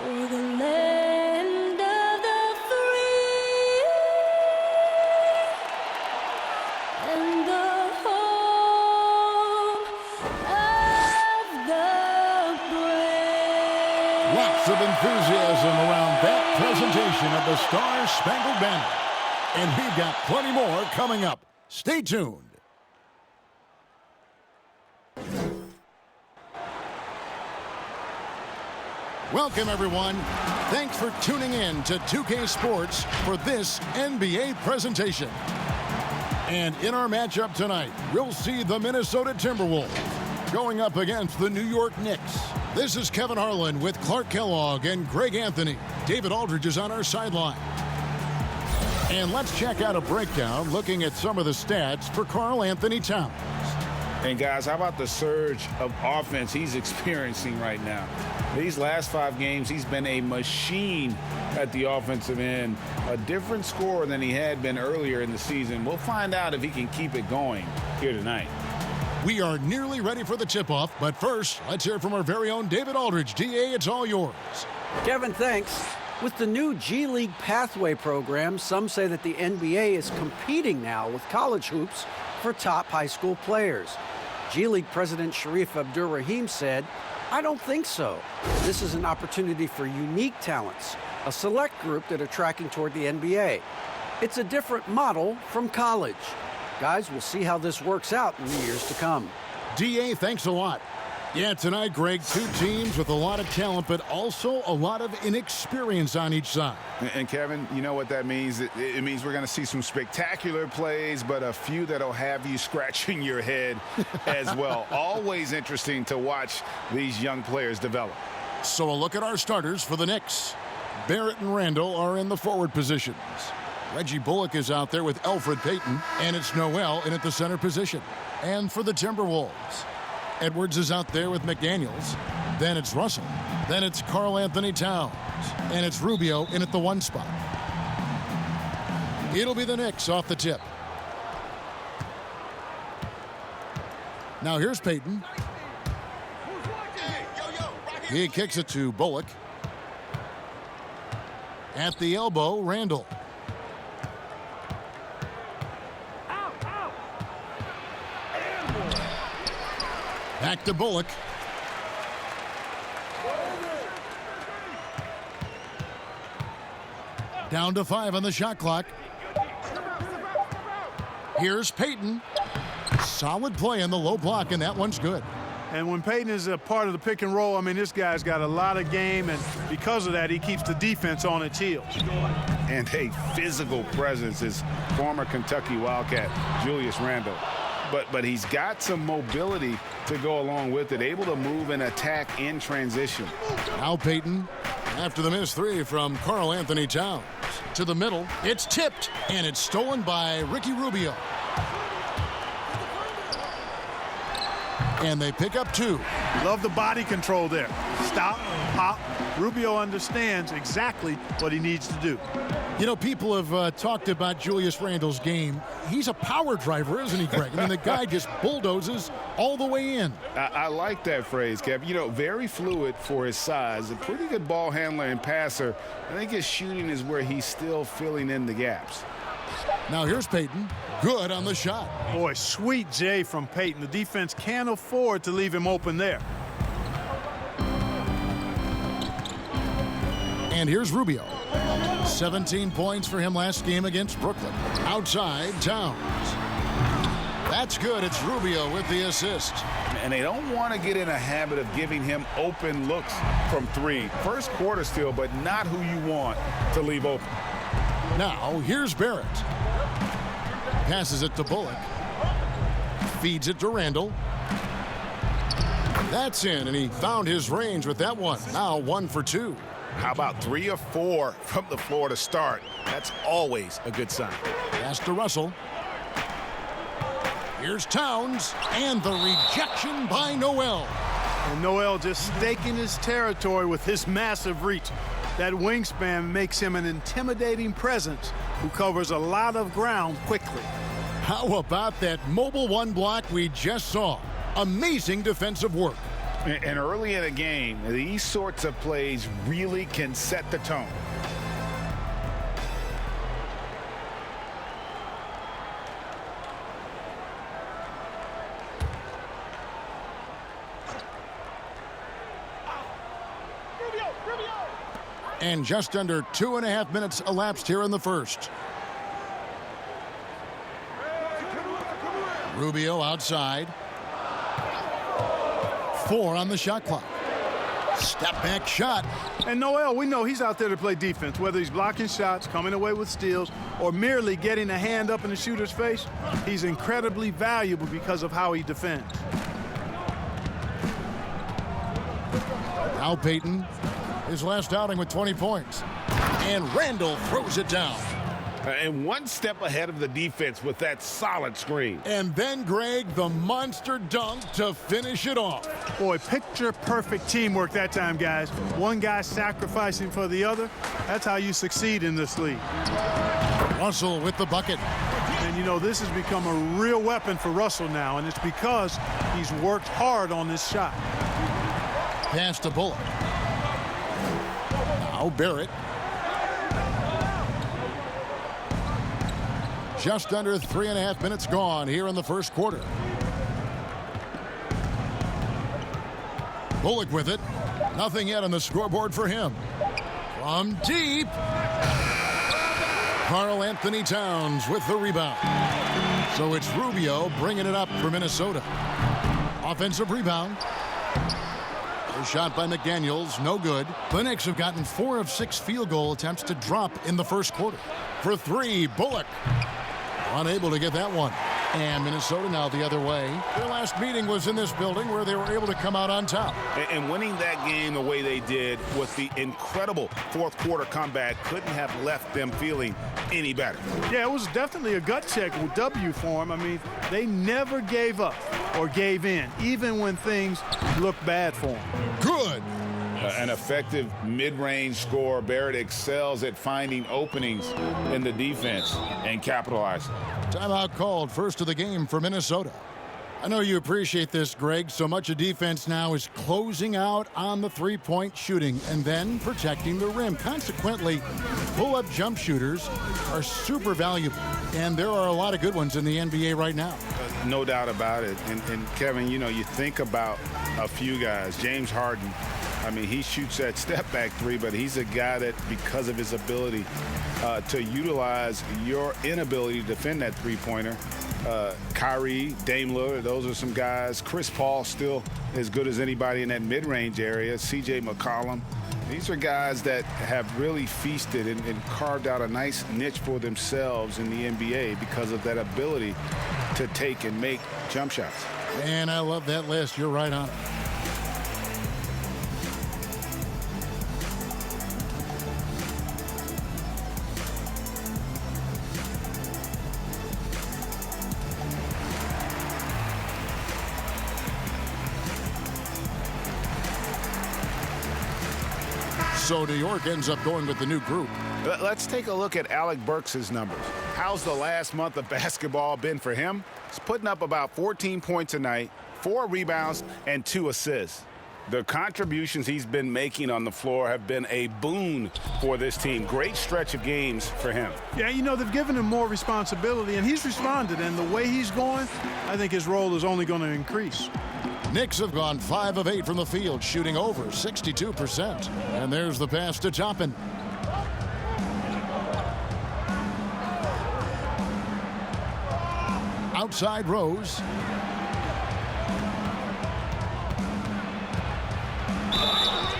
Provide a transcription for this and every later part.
For the land of the free and the home of the brave. Lots of enthusiasm around that presentation of the Star-Spangled Banner. And we've got plenty more coming up. Stay tuned. Welcome, everyone. Thanks for tuning in to 2K Sports for this NBA presentation. And in our matchup tonight, we'll see the Minnesota Timberwolves going up against the New York Knicks. This is Kevin Harlan with Clark Kellogg and Greg Anthony. David Aldridge is on our sideline. And let's check out a breakdown looking at some of the stats for Karl Anthony Towns. And guys, how about the surge of offense he's experiencing right now? These last 5 games, he's been a machine at the offensive end. A different scorer than he had been earlier in the season. We'll find out if he can keep it going here tonight. We are nearly ready for the tip-off, but first, let's hear from our very own David Aldridge. DA, it's all yours. Kevin, thanks. With the new G League Pathway program, some say that the NBA is competing now with college hoops for top high school players. G League President Sharif Abdur-Rahim said, "I don't think so. This is an opportunity for unique talents, a select group that are tracking toward the NBA. It's a different model from college. Guys, we'll see how this works out in the years to come." DA, thanks a lot. Yeah, tonight, Greg, 2 teams with a lot of talent, but also a lot of inexperience on each side. And Kevin, you know what that means? It means we're going to see some spectacular plays, but a few that'll have you scratching your head as well. Always interesting to watch these young players develop. So a look at our starters for the Knicks. Barrett and Randall are in the forward positions. Reggie Bullock is out there with Elfrid Payton, and it's Noel in at the center position. And for the Timberwolves, Edwards is out there with McDaniels. Then it's Russell. Then it's Karl Anthony Towns. And it's Rubio in at the 1 spot. It'll be the Knicks off the tip. Now here's Payton. He kicks it to Bullock. At the elbow, Randall. Back to Bullock. Down to 5 on the shot clock. Here's Payton. Solid play in the low block, and that one's good. And when Payton is a part of the pick and roll, I mean, this guy's got a lot of game, and because of that, he keeps the defense on its heels. And a physical presence is former Kentucky Wildcat Julius Randle. But he's got some mobility to go along with it, able to move and attack in transition. Now Payton, after the missed 3 from Karl Anthony Towns. To the middle, it's tipped, and it's stolen by Ricky Rubio. And they pick up 2. Love the body control there. Stop, pop. Rubio understands exactly what he needs to do. You know, people have talked about Julius Randle's game. He's a power driver, isn't he, Greg? I mean, the guy just bulldozes all the way in. I like that phrase, Kev. You know, very fluid for his size. A pretty good ball handler and passer. I think his shooting is where he's still filling in the gaps. Now here's Payton. Good on the shot. Boy, sweet J from Payton. The defense can't afford to leave him open there. And here's Rubio. 17 points for him last game against Brooklyn. Outside, Towns. That's good. It's Rubio with the assist. And they don't want to get in a habit of giving him open looks from 3. First quarter still, but not who you want to leave open. Now, here's Barrett. Passes it to Bullock. Feeds it to Randall. That's in, and he found his range with that one. Now 1 for 2. How about 3 or 4 from the floor to start? That's always a good sign. Pass to Russell. Here's Towns, and the rejection by Noel. And Noel just staking his territory with his massive reach. That wingspan makes him an intimidating presence who covers a lot of ground quickly. How about that mobile 1 block we just saw? Amazing defensive work. And early in a game, these sorts of plays really can set the tone. And just under 2.5 minutes elapsed here in the first. Rubio outside. 4 on the shot clock. Step back shot. And Noel, we know he's out there to play defense, whether he's blocking shots, coming away with steals, or merely getting a hand up in the shooter's face. He's incredibly valuable because of how he defends. Now Payton, his last outing with 20 points. And Randall throws it down. And one step ahead of the defense with that solid screen. And then Greg, the monster dunk to finish it off. Boy, picture-perfect teamwork that time, guys. One guy sacrificing for the other. That's how you succeed in this league. Russell with the bucket. And, you know, this has become a real weapon for Russell now, and it's because he's worked hard on this shot. Pass to Bullock. Now Barrett. Just under 3.5 minutes gone here in the first quarter. Bullock with it. Nothing yet on the scoreboard for him. From deep. Karl Anthony Towns with the rebound. So it's Rubio bringing it up for Minnesota. Offensive rebound. A shot by McDaniels, no good. The Knicks have gotten 4 of 6 field goal attempts to drop in the first quarter. For 3, Bullock. Unable to get that one. And Minnesota now the other way. Their last meeting was in this building where they were able to come out on top. And winning that game the way they did with the incredible fourth quarter comeback couldn't have left them feeling any better. Yeah, it was definitely a gut check with W for them. I mean, they never gave up or gave in, even when things looked bad for them. Good. An effective mid-range scorer. Barrett excels at finding openings in the defense and capitalizing. Timeout called, first of the game for Minnesota. I know you appreciate this, Greg. So much of defense now is closing out on the three-point shooting and then protecting the rim. Consequently, pull-up jump shooters are super valuable, and there are a lot of good ones in the NBA right now. No doubt about it. And Kevin, you know, you think about a few guys. James Harden. I mean, he shoots that step-back three, but he's a guy that, because of his ability to utilize your inability to defend that three-pointer, Kyrie, Dame Lillard, those are some guys. Chris Paul still as good as anybody in that mid-range area. C.J. McCollum. These are guys that have really feasted and carved out a nice niche for themselves in the NBA because of that ability to take and make jump shots. And I love that list. You're right on it. So New York ends up going with the new group. Let's take a look at Alec Burks' numbers. How's the last month of basketball been for him? He's putting up about 14 points a night, 4 rebounds, and 2 assists. The contributions he's been making on the floor have been a boon for this team. Great stretch of games for him. Yeah, you know, they've given him more responsibility, and he's responded. And the way he's going, I think his role is only going to increase. Knicks have gone 5 of 8 from the field, shooting over 62%. And there's the pass to Toppin. Outside Rose.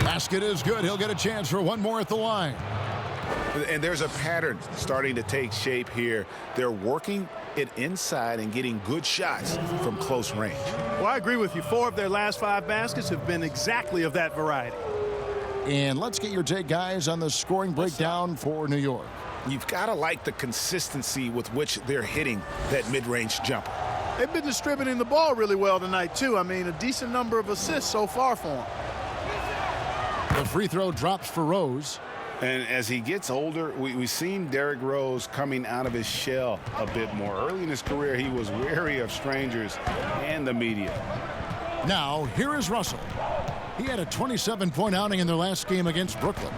Basket is good. He'll get a chance for one more at the line. And there's a pattern starting to take shape here. They're working it inside and getting good shots from close range. Well, I agree with you. 4 of their last 5 baskets have been exactly of that variety. And let's get your take, guys, on the scoring breakdown for New York. You've got to like the consistency with which they're hitting that mid-range jumper. They've been distributing the ball really well tonight, too. I mean, a decent number of assists so far for them. The free throw drops for Rose. And as he gets older, we've seen Derrick Rose coming out of his shell a bit more. Early in his career, he was wary of strangers and the media. Now, here is Russell. He had a 27-point outing in their last game against Brooklyn.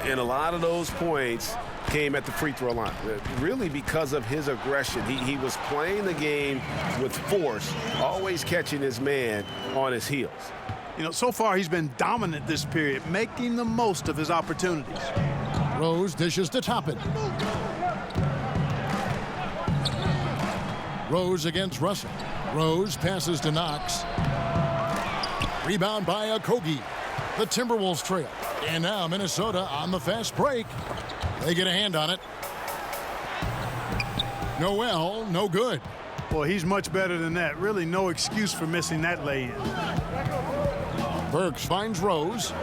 And a lot of those points came at the free throw line, really because of his aggression. He was playing the game with force, always catching his man on his heels. You know, so far he's been dominant this period, making the most of his opportunities. Rose dishes to Toppin. Rose against Russell. Rose passes to Knox. Rebound by Okogie. The Timberwolves trail. And now Minnesota on the fast break. They get a hand on it. Noel, no good. Boy, he's much better than that. Really no excuse for missing that lay-in. Burks finds Rose.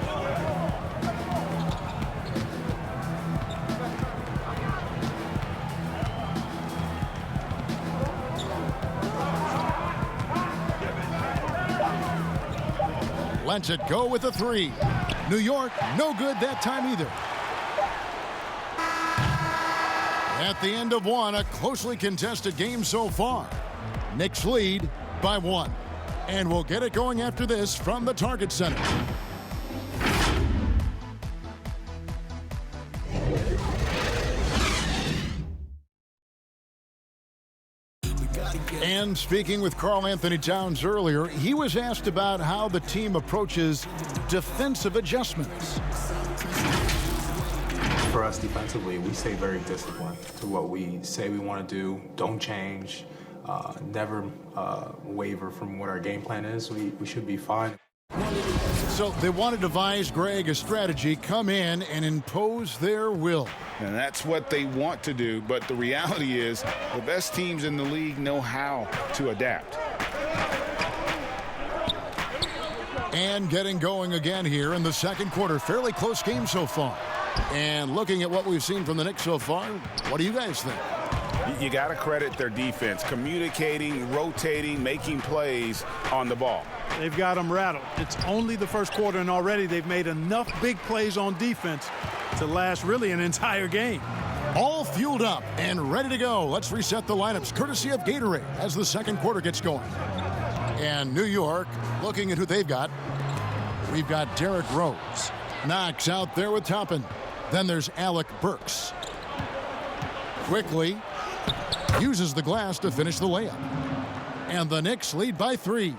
Lets it go with a three. New York, no good that time either. At the end of one, a closely contested game so far. Knicks lead by 1. And we'll get it going after this from the Target Center. And speaking with Karl Anthony Towns earlier, he was asked about how the team approaches defensive adjustments. For us defensively, we stay very disciplined to what we say we want to do. Don't change, never waver from what our game plan is. We should be fine. So they want to devise, Greg, a strategy, come in and impose their will. And that's what they want to do, but the reality is the best teams in the league know how to adapt. And getting going again here in the second quarter. Fairly close game so far. And looking at what we've seen from the Knicks so far, what do you guys think? You got to credit their defense, communicating, rotating, making plays on the ball. They've got them rattled. It's only the first quarter, and already they've made enough big plays on defense to last really an entire game. All fueled up and ready to go. Let's reset the lineups courtesy of Gatorade as the second quarter gets going. And New York, looking at who they've got, we've got Derrick Rose. Knox out there with Toppin. Then there's Alec Burks. Quickly uses the glass to finish the layup. And the Knicks lead by 3.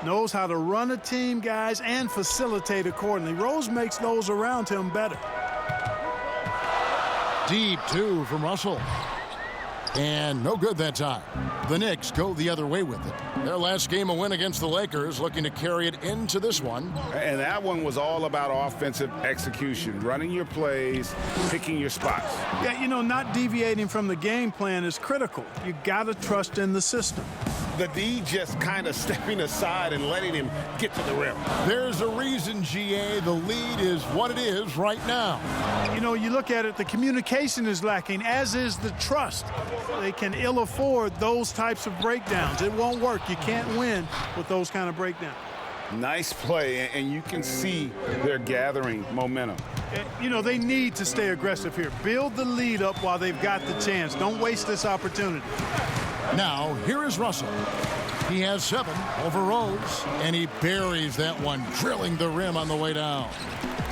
Knows how to run a team, guys, and facilitate accordingly. Rose makes those around him better. Deep 2 from Russell. And no good that time. The Knicks go the other way with it. Their last game a win against the Lakers, looking to carry it into this one. And that one was all about offensive execution, running your plays, picking your spots. Yeah, you know, not deviating from the game plan is critical. You got to trust in the system. The D just kind of stepping aside and letting him get to the rim. There's a reason, GA, the lead is what it is right now. You know, you look at it, the communication is lacking, as is the trust. They can ill afford those types of breakdowns. It won't work. You can't win with those kind of breakdowns. Nice play, and you can see they're gathering momentum. You know, they need to stay aggressive here. Build the lead up while they've got the chance. Don't waste this opportunity. Now, here is Russell. He has 7 over Rose, and he buries that one, drilling the rim on the way down.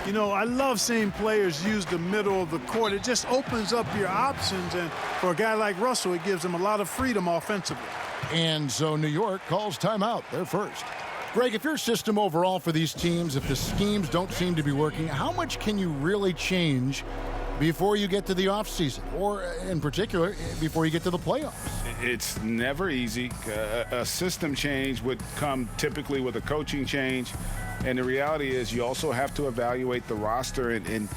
You know, I love seeing players use the middle of the court. It just opens up your options, and for a guy like Russell, it gives him a lot of freedom offensively. And so New York calls timeout, their first. Greg, if your system overall for these teams, if the schemes don't seem to be working, how much can you really change before you get to the offseason, or in particular, before you get to the playoffs? It's never easy. A system change would come typically with a coaching change. And the reality is you also have to evaluate the roster, and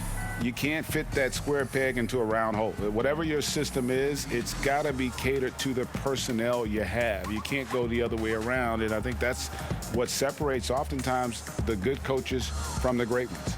you can't fit that square peg into a round hole. Whatever your system is, it's got to be catered to the personnel you have. You can't go the other way around, and I think that's what separates oftentimes the good coaches from the great ones.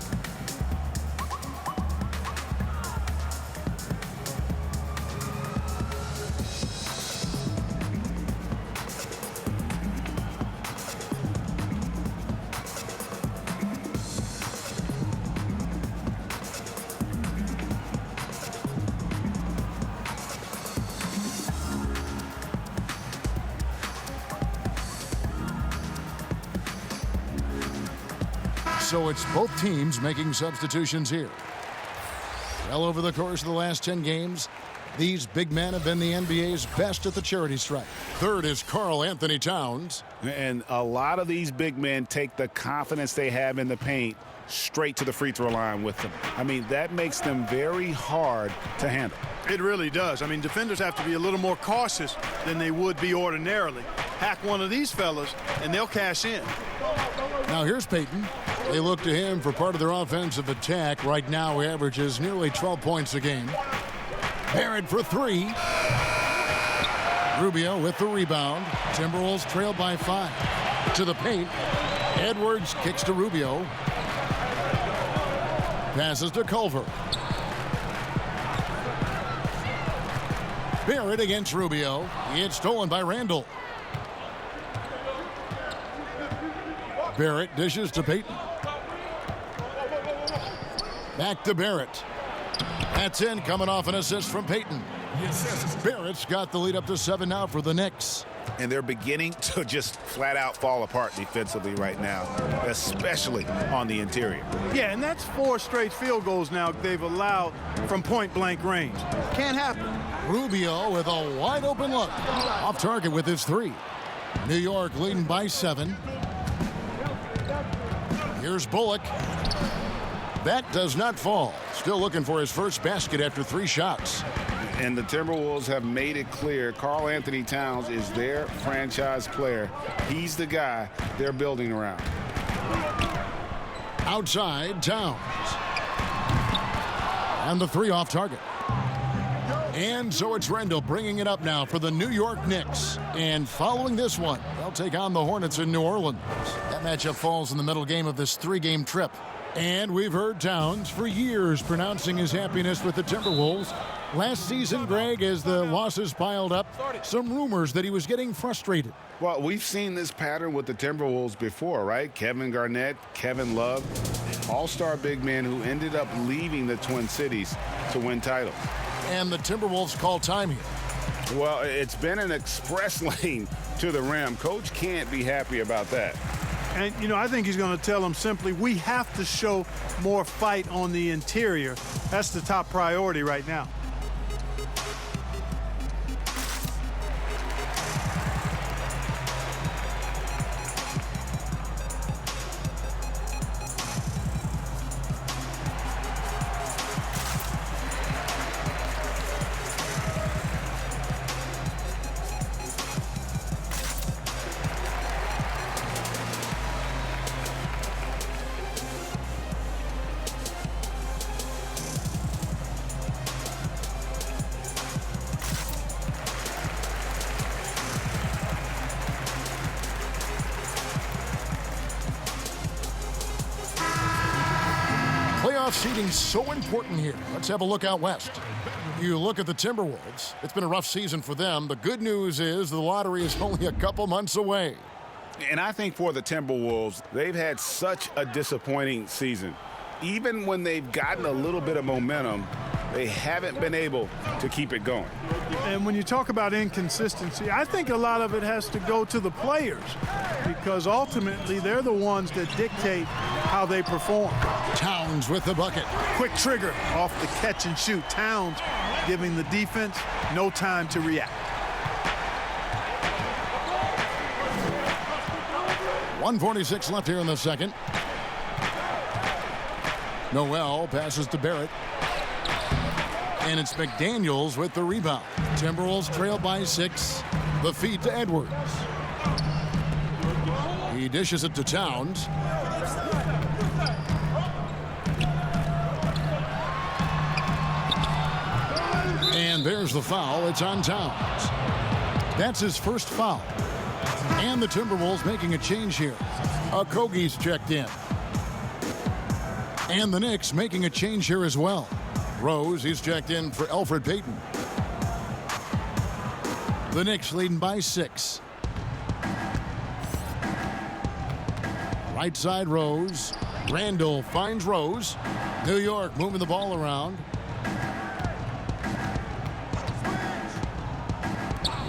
So it's both teams making substitutions here. Well, over the course of the last 10 games, these big men have been the NBA's best at the charity stripe. Third is Karl Anthony Towns. And a lot of these big men take the confidence they have in the paint straight to the free throw line with them. I mean, that makes them very hard to handle. It really does. I mean, defenders have to be a little more cautious than they would be ordinarily. Hack one of these fellas, and they'll cash in. Now here's Payton. They look to him for part of their offensive attack. Right now, he averages nearly 12 points a game. Barrett for three. Rubio with the rebound. Timberwolves trail by 5. To the paint. Edwards kicks to Rubio. Passes to Culver. Barrett against Rubio. It's stolen by Randall. Barrett dishes to Payton. Back to Barrett. That's in, coming off an assist from Payton. Barrett's got the lead up to 7 now for the Knicks. And they're beginning to just flat out fall apart defensively right now, especially on the interior. Yeah, and that's 4 straight field goals now they've allowed from point-blank range. Can't happen. Rubio with a wide open look. Off target with his 3. New York leading by 7. Here's Bullock. That does not fall. Still looking for his first basket after 3 shots. And the Timberwolves have made it clear Karl Anthony Towns is their franchise player. He's the guy they're building around. Outside, Towns. And the 3 off target. And so it's Randall bringing it up now for the New York Knicks. And following this one, they'll take on the Hornets in New Orleans. That matchup falls in the middle game of this 3-game trip. And we've heard Towns for years pronouncing his happiness with the Timberwolves. Last season, Greg, as the losses piled up, some rumors that he was getting frustrated. Well, we've seen this pattern with the Timberwolves before, right? Kevin Garnett, Kevin Love, all-star big men who ended up leaving the Twin Cities to win titles. And the Timberwolves call time here. Well, it's been an express lane to the rim. Coach can't be happy about that. And, you know, I think he's going to tell them simply, we have to show more fight on the interior. That's the top priority right now. Seeding so important here. Let's have a look out west. You look at the Timberwolves. It's been a rough season for them. The good news is the lottery is only a couple months away. And I think for the Timberwolves, they've had such a disappointing season. Even when they've gotten a little bit of momentum, they haven't been able to keep it going. And when you talk about inconsistency, I think a lot of it has to go to the players because ultimately they're the ones that dictate how they perform. Towns with the bucket. Quick trigger off the catch and shoot. Towns giving the defense no time to react. 1:46 left here in the second. Noel passes to Barrett. And it's McDaniels with the rebound. Timberwolves trail by 6. The feed to Edwards. He dishes it to Towns. And there's the foul. It's on Towns. That's his first foul. And the Timberwolves making a change here. Okogie's checked in. And the Knicks making a change here as well. Rose, he's checked in for Elfrid Payton. The Knicks leading by 6. Right side Rose. Randall finds Rose. New York moving the ball around.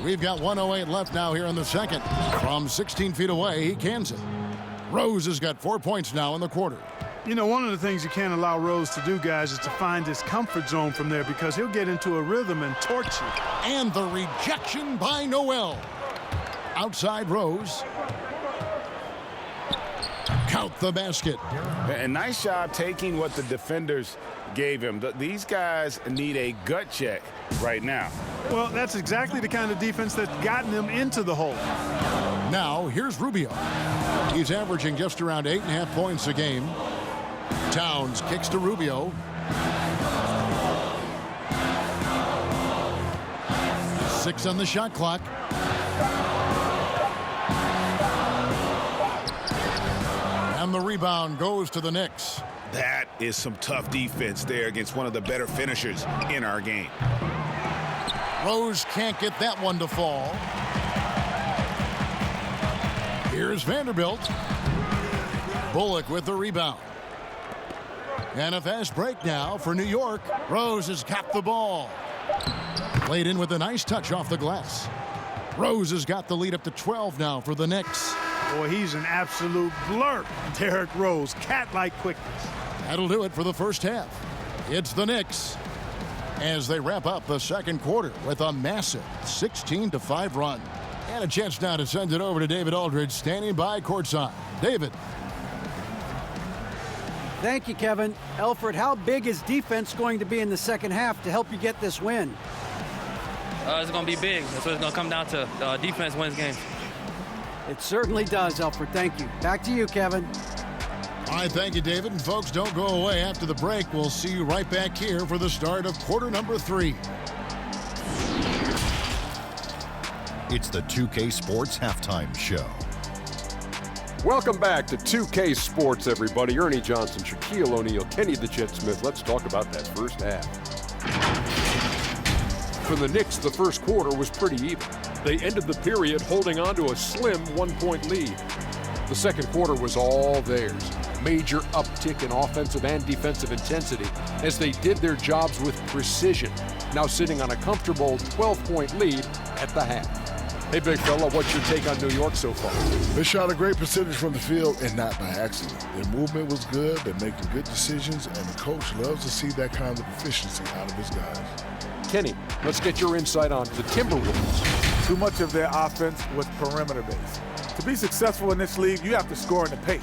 We've got 1:08 left now here in the second. From 16 feet away, he cans it. Rose has got 4 points now in the quarter. You know, one of the things you can't allow Rose to do, guys, is to find his comfort zone from there because he'll get into a rhythm and torch you. And the rejection by Noel. Outside Rose. Count the basket. And nice job taking what the defenders gave him. These guys need a gut check right now. Well, that's exactly the kind of defense that's gotten them into the hole. Now, here's Rubio. He's averaging just around 8.5 points a game. Towns kicks to Rubio. Six on the shot clock. And the rebound goes to the Knicks. That is some tough defense there against one of the better finishers in our game. Rose can't get that one to fall. Here's Vanderbilt. Bullock with the rebound. And a fast break now for New York. Rose has got the ball. Played in with a nice touch off the glass. Rose has got the lead up to 12 now for the Knicks. Boy, he's an absolute blurb, Derrick Rose. Cat-like quickness. That'll do it for the first half. It's the Knicks as they wrap up the second quarter with a massive 16-5 run. And a chance now to send it over to David Aldridge, standing by courtside. David. Thank you, Kevin. Elfrid, how big is defense going to be in the second half to help you get this win? It's going to be big. That's what it's going to come down to. Defense wins games. It certainly does, Elfrid. Thank you. Back to you, Kevin. All right, thank you, David. And folks, don't go away. After the break, we'll see you right back here for the start of quarter number 3. It's the 2K Sports Halftime Show. Welcome back to 2K Sports, everybody. Ernie Johnson, Shaquille O'Neal, Kenny the Jet Smith. Let's talk about that first half. For the Knicks, the first quarter was pretty even. They ended the period holding on to a slim 1-point lead. The second quarter was all theirs. Major uptick in offensive and defensive intensity as they did their jobs with precision, now sitting on a comfortable 12-point lead at the half. Hey, big fella, what's your take on New York so far? They shot a great percentage from the field, and not by accident. Their movement was good, they're making good decisions, and the coach loves to see that kind of efficiency out of his guys. Kenny, let's get your insight on the Timberwolves. Too much of their offense was perimeter-based. To be successful in this league, you have to score in the paint.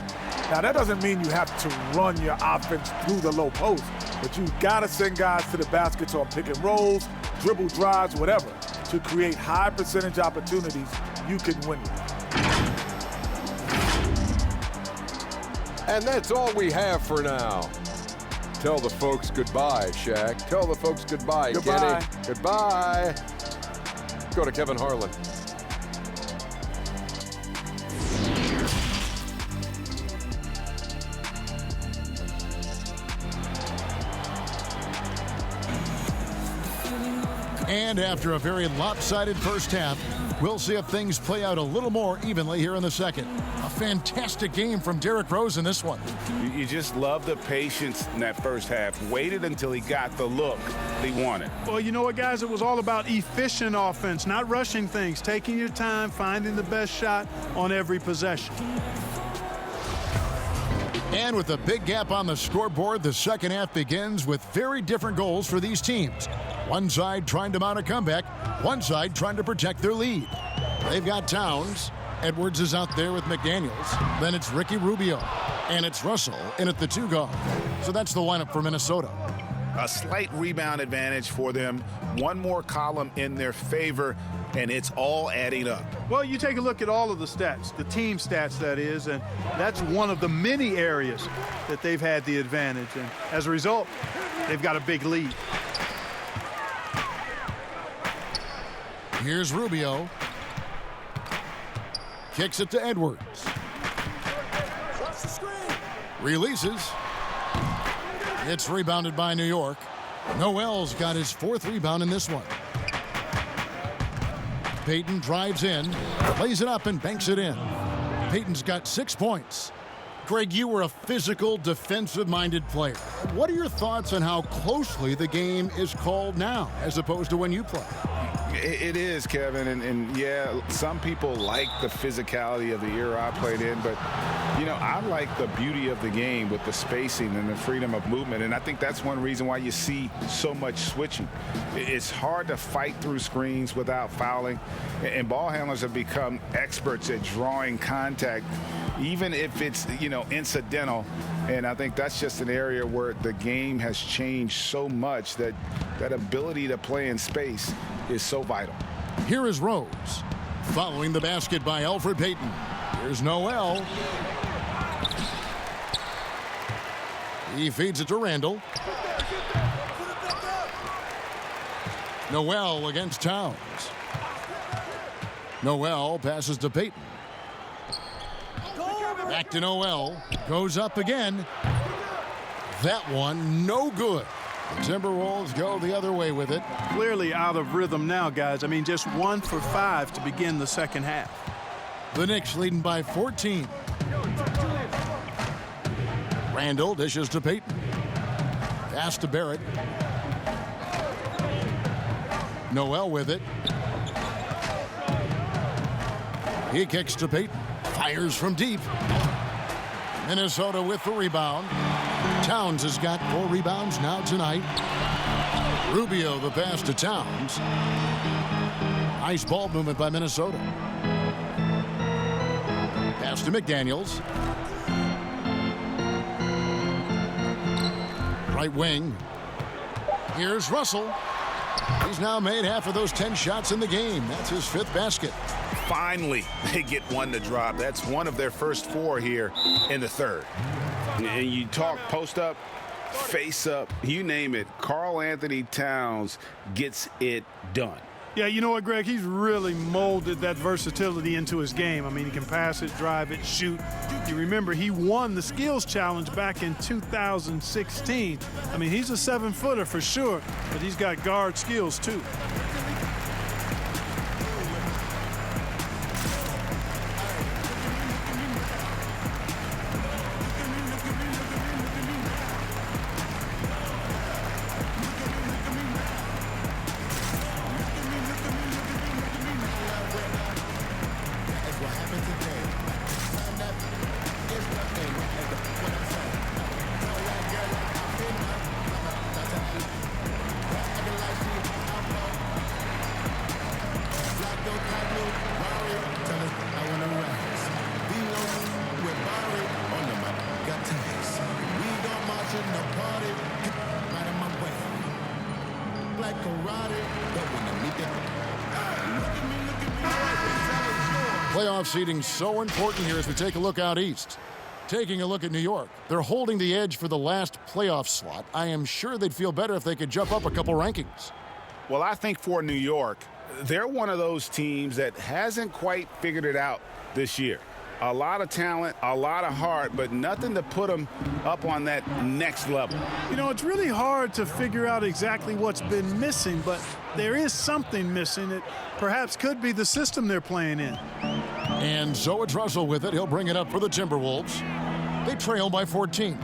Now, that doesn't mean you have to run your offense through the low post, but you got to send guys to the baskets on pick and rolls, dribble drives, whatever, to create high percentage opportunities you can win with. And that's all we have for now. Tell the folks goodbye, Shaq. Tell the folks goodbye, Goodbye. Kenny. Goodbye. Go to Kevin Harlan. And after a very lopsided first half, we'll see if things play out a little more evenly here in the second. A fantastic game from Derrick Rose in this one. You just love the patience in that first half. Waited until he got the look he wanted. Well, you know what, guys? It was all about efficient offense, not rushing things, taking your time, finding the best shot on every possession. And with a big gap on the scoreboard, the second half begins with very different goals for these teams. One side trying to mount a comeback, one side trying to protect their lead. They've got Towns. Edwards is out there with McDaniels. Then it's Ricky Rubio. And it's Russell in at the 2 guard. So that's the lineup for Minnesota. A slight rebound advantage for them. One more column in their favor, and it's all adding up. Well, you take a look at all of the stats, the team stats, that is, and that's one of the many areas that they've had the advantage. And as a result, they've got a big lead. Here's Rubio. Kicks it to Edwards. Releases. It's rebounded by New York. Noel's got his 4th rebound in this one. Payton drives in, lays it up and banks it in. Payton's got 6 points. Greg, you were a physical, defensive-minded player. What are your thoughts on how closely the game is called now as opposed to when you played? It is, Kevin, and yeah, some people like the physicality of the era I played in, but You know, I like the beauty of the game with the spacing and the freedom of movement, and I think that's one reason why you see so much switching. It's hard to fight through screens without fouling, and ball handlers have become experts at drawing contact, even if it's, you know, incidental. And I think that's just an area where the game has changed so much that that ability to play in space is so vital. Here is Rose. Following the basket by Elfrid Payton. Here's Noel. He feeds it to Randall. Noel against Towns. Noel passes to Payton. Back to Noel. Goes up again. That one no good. The Timberwolves go the other way with it. Clearly out of rhythm now, guys. I mean, just 1 for 5 to begin the second half. The Knicks leading by 14. Randall dishes to Payton. Pass to Barrett. Noel with it. He kicks to Payton. Fires from deep. Minnesota with the rebound. Towns has got 4 rebounds now tonight. Rubio the pass to Towns. Nice ball movement by Minnesota. Pass to McDaniels. Right wing. Here's Russell. He's now made half of those 10 shots in the game. That's his 5th basket. Finally, they get one to drop. That's one of their first 4 here in the third. And you talk post up, face up, you name it. Karl Anthony Towns gets it done. Yeah, you know what, Greg? He's really molded that versatility into his game. I mean, he can pass it, drive it, shoot. You remember, he won the skills challenge back in 2016. I mean, he's a 7-footer for sure, but he's got guard skills, too. Playoff seeding so important here as we take a look out east. Taking a look at New York. They're holding the edge for the last playoff slot. I am sure they'd feel better if they could jump up a couple rankings. Well, I think for New York, they're one of those teams that hasn't quite figured it out this year. A lot of talent, a lot of heart, but nothing to put them up on that next level. You know, it's really hard to figure out exactly what's been missing, but there is something missing. It perhaps could be the system they're playing in. And so it's Russell with it. He'll bring it up for the Timberwolves. They trail by 14.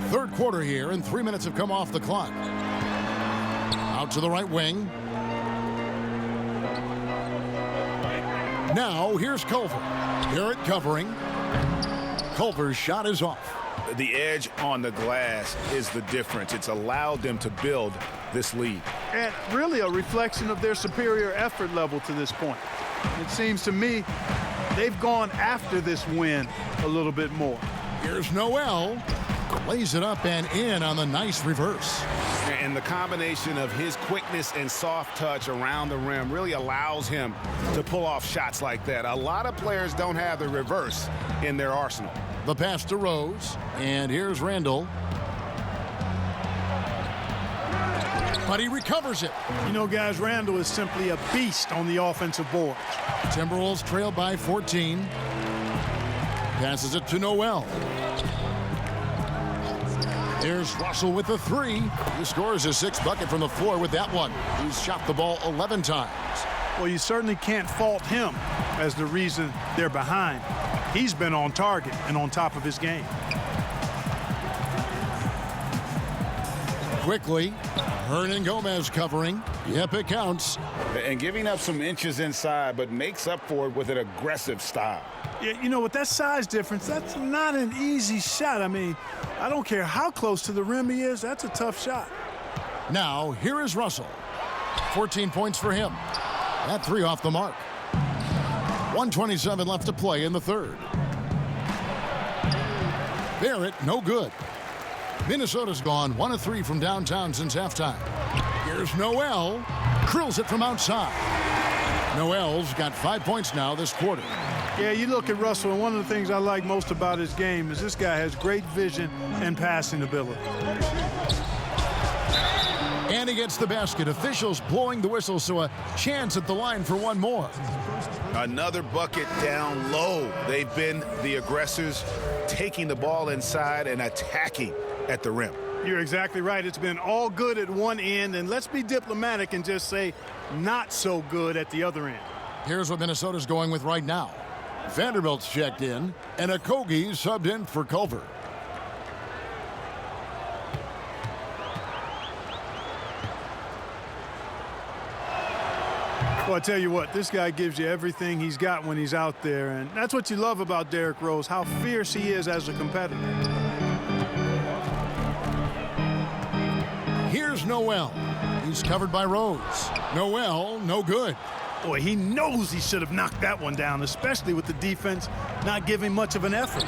Third quarter here, and 3 minutes have come off the clock. Out to the right wing. Now, here's Culver. Garrett covering. Culver's shot is off. The edge on the glass is the difference. It's allowed them to build this lead. And really a reflection of their superior effort level to this point. It seems to me they've gone after this win a little bit more. Here's Noel. Lays it up and in on the nice reverse. And the combination of his quickness and soft touch around the rim really allows him to pull off shots like that. A lot of players don't have the reverse in their arsenal. The pass to Rose, and here's Randall. But he recovers it. You know, guys, Randall is simply a beast on the offensive board. Timberwolves trail by 14. Passes it to Noel. Here's Russell with the 3. He scores his 6th bucket from the floor with that one. He's shot the ball 11 times. Well, you certainly can't fault him as the reason they're behind. He's been on target and on top of his game. Quickly, Hernan Gomez covering. Yep, it counts. And giving up some inches inside, but makes up for it with an aggressive style. Yeah, you know, with that size difference, that's not an easy shot. I mean, I don't care how close to the rim he is. That's a tough shot. Now, here is Russell. 14 points for him. That 3 off the mark. 1:27 left to play in the third. Barrett, no good. Minnesota's gone 1 of 3 from downtown since halftime. Here's Noel. Drills it from outside. Noel's got 5 points now this quarter. Yeah, you look at Russell, and one of the things I like most about his game is this guy has great vision and passing ability. And he gets the basket. Officials blowing the whistle, so a chance at the line for one more. Another bucket down low. They've been the aggressors, taking the ball inside and attacking at the rim. You're exactly right. It's been all good at one end, and let's be diplomatic and just say not so good at the other end. Here's what Minnesota's going with right now. Vanderbilt's checked in, and Okogie subbed in for Culver. Well, I tell you what, this guy gives you everything he's got when he's out there, and that's what you love about Derrick Rose, how fierce he is as a competitor. Here's Noel. He's covered by Rose. Noel, no good. Boy, he knows he should have knocked that one down, especially with the defense not giving much of an effort.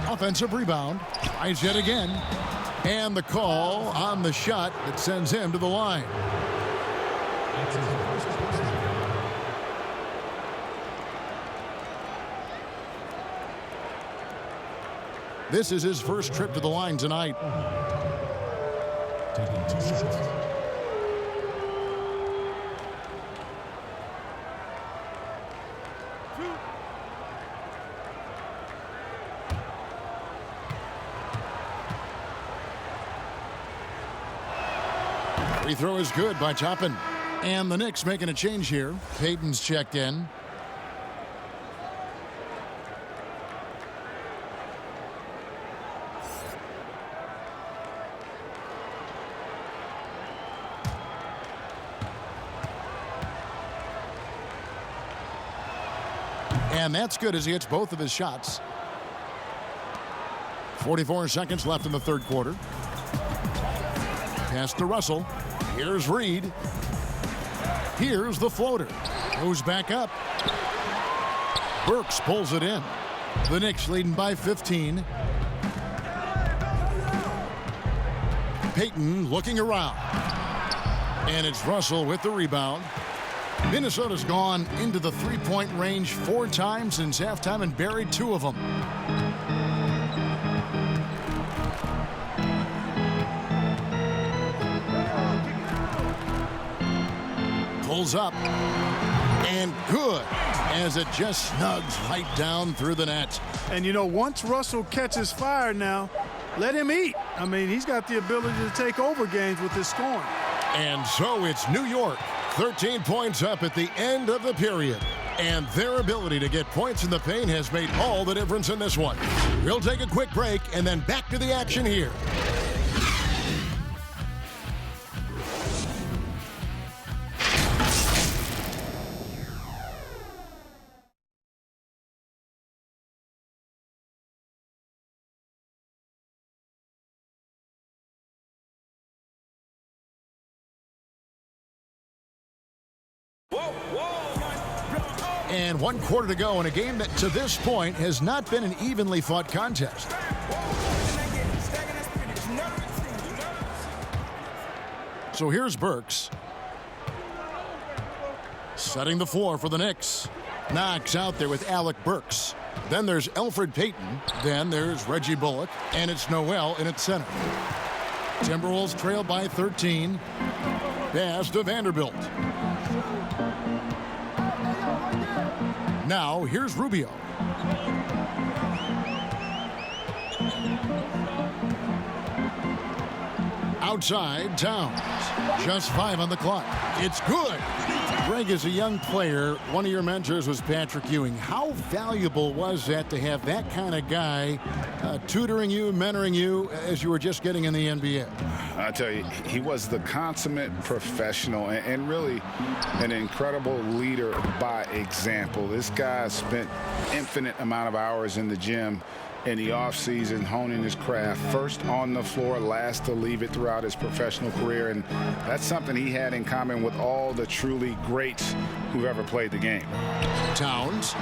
Offensive rebound. Tries yet again. And the call on the shot that sends him to the line. This is his first trip to the line tonight. Taking 2 shots. Free throw is good by Toppin. And the Knicks making a change here. Payton's checked in. And that's good as he hits both of his shots. 44 seconds left in the third quarter. Pass to Russell. Here's Reed. Here's the floater. Goes back up. Burks pulls it in. The Knicks leading by 15. Payton looking around. And it's Russell with the rebound. Minnesota's gone into the three-point range 4 times since halftime and buried 2 of them. Pulls up. And good as it just snugs right down through the net. And, you know, once Russell catches fire now, let him eat. I mean, he's got the ability to take over games with his scoring. And so it's New York. 13 points up at the end of the period. And their ability to get points in the paint has made all the difference in this one. We'll take a quick break and then back to the action here. And 1 quarter to go in a game that to this point has not been an evenly fought contest. So here's Burks. Setting the floor for the Knicks. Knox out there with Alec Burks. Then there's Elfrid Payton. Then there's Reggie Bullock. And it's Noel in its center. Timberwolves trail by 13. Pass to Vanderbilt. Now, here's Rubio. Outside, Towns. Just 5 on the clock. It's good. Greg, as a young player, one of your mentors was Patrick Ewing. How valuable was that to have that kind of guy tutoring you, mentoring you as you were just getting in the NBA? I tell you, he was the consummate professional and really an incredible leader by example. This guy spent infinite amount of hours in the gym in the offseason honing his craft, first on the floor, last to leave it throughout his professional career, and that's something he had in common with all the truly greats who've ever played the game. Towns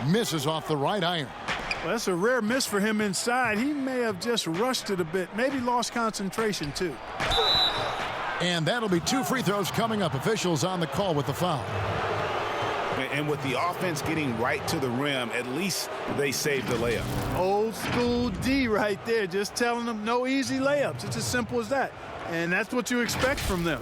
misses off the right iron. Well, that's a rare miss for him inside. He may have just rushed it a bit, maybe lost concentration too. And that'll be 2 free throws coming up. Officials on the call with the foul. And with the offense getting right to the rim, at least they saved the layup. Old school D right there, just telling them no easy layups. It's as simple as that. And that's what you expect from them.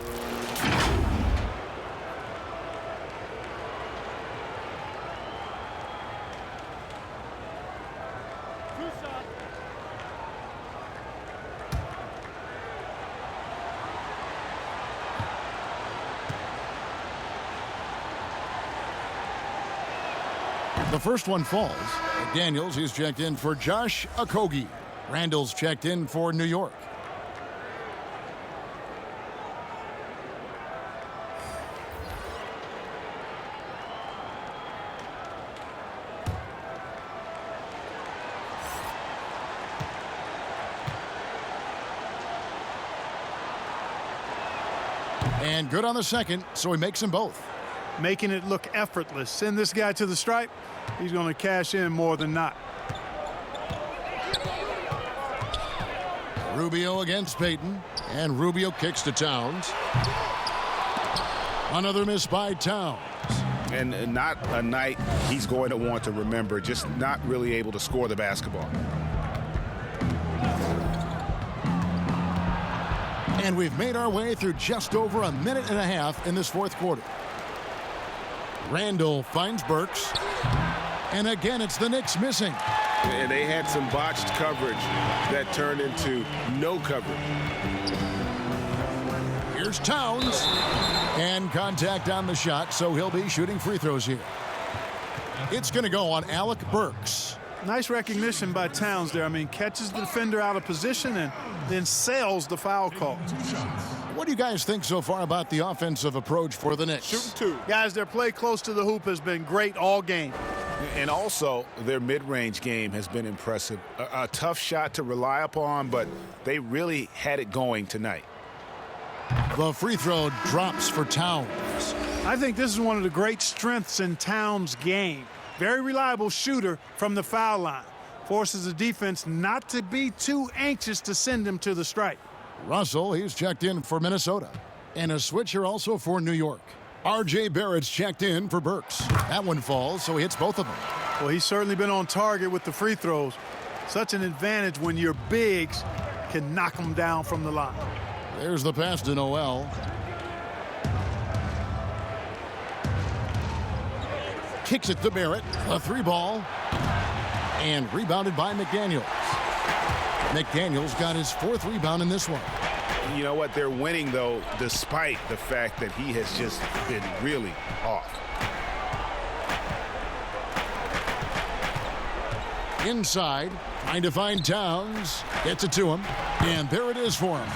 The first one falls. McDaniels, he's checked in for Josh Okogie. Randall's checked in for New York. And good on the second, so he makes them both. Making it look effortless. Send this guy to the stripe. He's going to cash in more than not. Rubio against Payton, and Rubio kicks to Towns. Another miss by Towns. And not a night he's going to want to remember, just not really able to score the basketball. And we've made our way through just over a minute and a half in this fourth quarter. Randall finds Burks. And again, it's the Knicks missing. And they had some botched coverage that turned into no coverage. Here's Towns. And contact on the shot, so he'll be shooting free throws here. It's going to go on Alec Burks. Nice recognition by Towns there. I mean, catches the defender out of position and then sails the foul call. What do you guys think so far about the offensive approach for the Knicks? Shooting two. Guys, their play close to the hoop has been great all game. And also, their mid-range game has been impressive. A tough shot to rely upon, but they really had it going tonight. The free throw drops for Towns. I think this is one of the great strengths in Towns' game. Very reliable shooter from the foul line. Forces the defense not to be too anxious to send him to the stripe. Russell, he's checked in for Minnesota. And a switcher also for New York. R.J. Barrett's checked in for Burks. That one falls, so he hits both of them. Well, he's certainly been on target with the free throws. Such an advantage when your bigs can knock them down from the line. There's the pass to Noel. Kicks it to Barrett. A three ball. And rebounded by McDaniels. McDaniels got his fourth rebound in this one. You know what? They're winning, though, despite the fact that he has just been really off. Inside, trying to find Towns. Gets it to him. And there it is for him.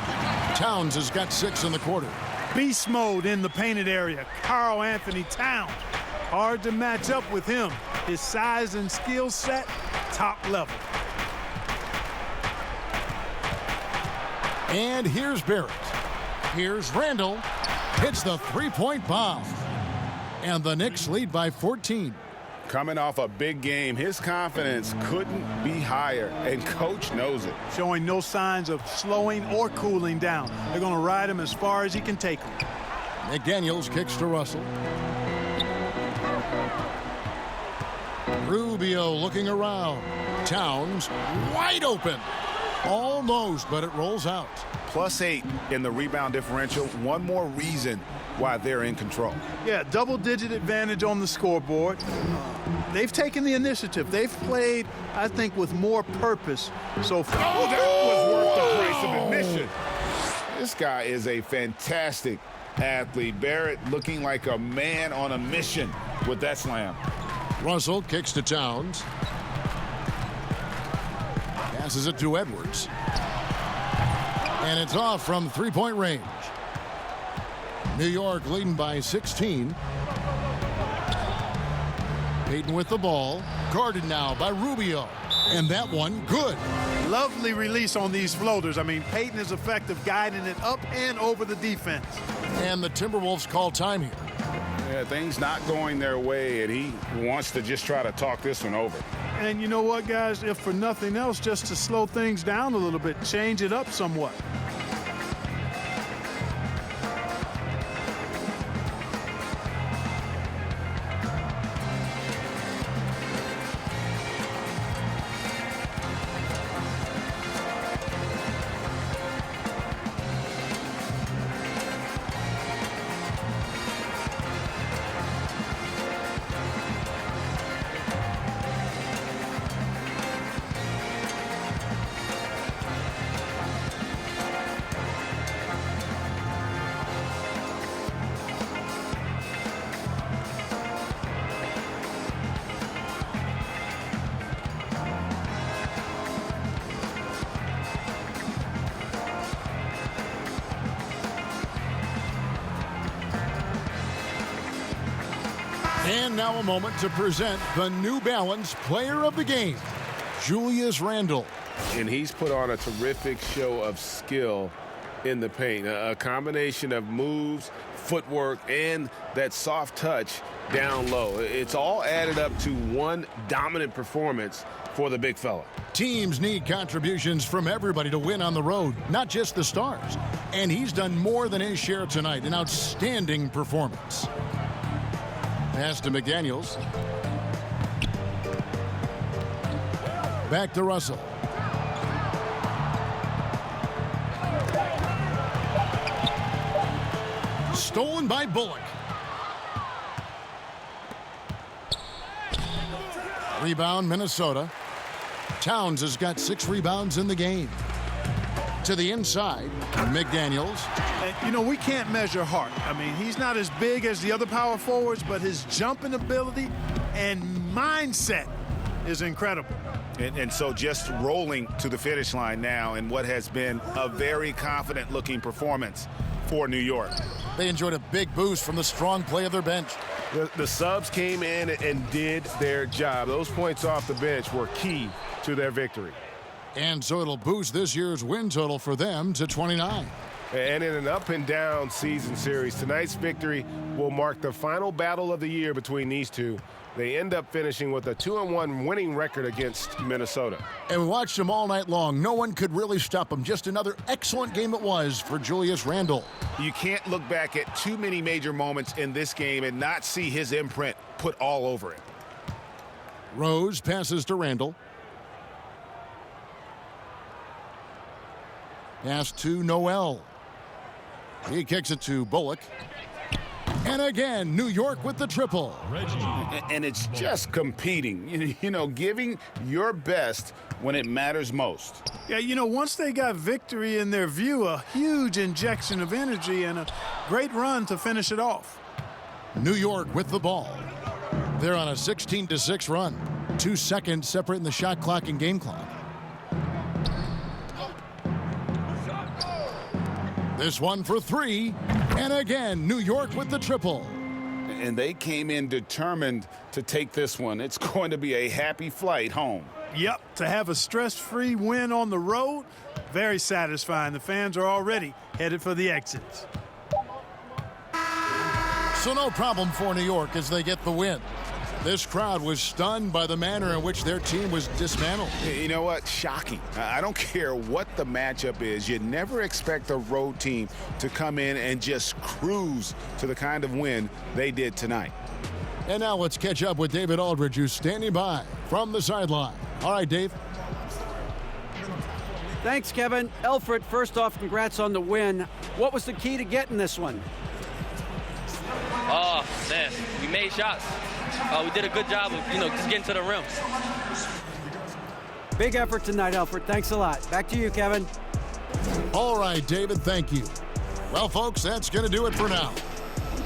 Towns has got 6 in the quarter. Beast mode in the painted area. Karl Anthony Towns. Hard to match up with him. His size and skill set, top level. And here's Barrett. Here's Randall. Hits the three-point bomb. And the Knicks lead by 14. Coming off a big game, his confidence couldn't be higher, and coach knows it. Showing no signs of slowing or cooling down. They're going to ride him as far as he can take him. McDaniels kicks to Russell. Rubio looking around. Towns wide open. Almost, but it rolls out. +8 in the rebound differential. One more reason why they're in control. Yeah, double-digit advantage on the scoreboard. They've taken the initiative. They've played, I think, with more purpose so far. Oh, that was worth the price of admission. This guy is a fantastic athlete. Barrett looking like a man on a mission with that slam. Russell kicks to Towns. Passes it to Edwards. And it's off from three-point range. New York leading by 16. Payton with the ball. Guarded now by Rubio. And that one, good. Lovely release on these floaters. I mean, Payton is effective guiding it up and over the defense. And the Timberwolves call time here. Yeah, things not going their way, and he wants to just try to talk this one over. And you know what, guys? If for nothing else, just to slow things down a little bit, change it up somewhat. And now a moment to present the New Balance Player of the Game, Julius Randle. And he's put on a terrific show of skill in the paint. A combination of moves, footwork, and that soft touch down low. It's all added up to one dominant performance for the big fella. Teams need contributions from everybody to win on the road, not just the stars. And he's done more than his share tonight, an outstanding performance. Pass to McDaniels. Back to Russell. Stolen by Bullock. Rebound, Minnesota. Towns has got 6 rebounds in the game. To the inside, McDaniels. And, you know, we can't measure heart. I mean, he's not as big as the other power forwards, but his jumping ability and mindset is incredible. And so just rolling to the finish line now in what has been a very confident-looking performance for New York. They enjoyed a big boost from the strong play of their bench. The subs came in and did their job. Those points off the bench were key to their victory. And so it'll boost this year's win total for them to 29. And in an up-and-down season series, tonight's victory will mark the final battle of the year between these two. They end up finishing with a 2-1 winning record against Minnesota. And we watched them all night long. No one could really stop them. Just another excellent game it was for Julius Randle. You can't look back at too many major moments in this game and not see his imprint put all over it. Rose passes to Randle. Pass to Noel. He kicks it to Bullock. And again, New York with the triple. And it's just competing, you know, giving your best when it matters most. Yeah, you know, once they got victory in their view, a huge injection of energy and a great run to finish it off. New York with the ball. They're on a 16-6 run. 2 seconds separating the shot clock and game clock. This one for 3. And again, New York with the triple. And they came in determined to take this one. It's going to be a happy flight home. Yep, to have a stress-free win on the road, very satisfying. The fans are already headed for the exits. So no problem for New York as they get the win. This crowd was stunned by the manner in which their team was dismantled. You know what? Shocking. I don't care what the matchup is. You never expect a road team to come in and just cruise to the kind of win they did tonight. And now let's catch up with David Aldridge, who's standing by from the sideline. All right, Dave. Thanks, Kevin. Elfrid, first off, congrats on the win. What was the key to getting this one? Oh, man, we made shots. We did a good job of, just getting to the rim. Big effort tonight, Elfrid. Thanks a lot. Back to you, Kevin. All right, David, thank you. Well, folks, that's going to do it for now.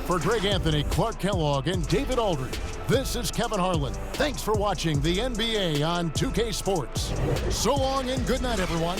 For Greg Anthony, Clark Kellogg, and David Aldridge, this is Kevin Harlan. Thanks for watching the NBA on 2K Sports. So long and good night, everyone.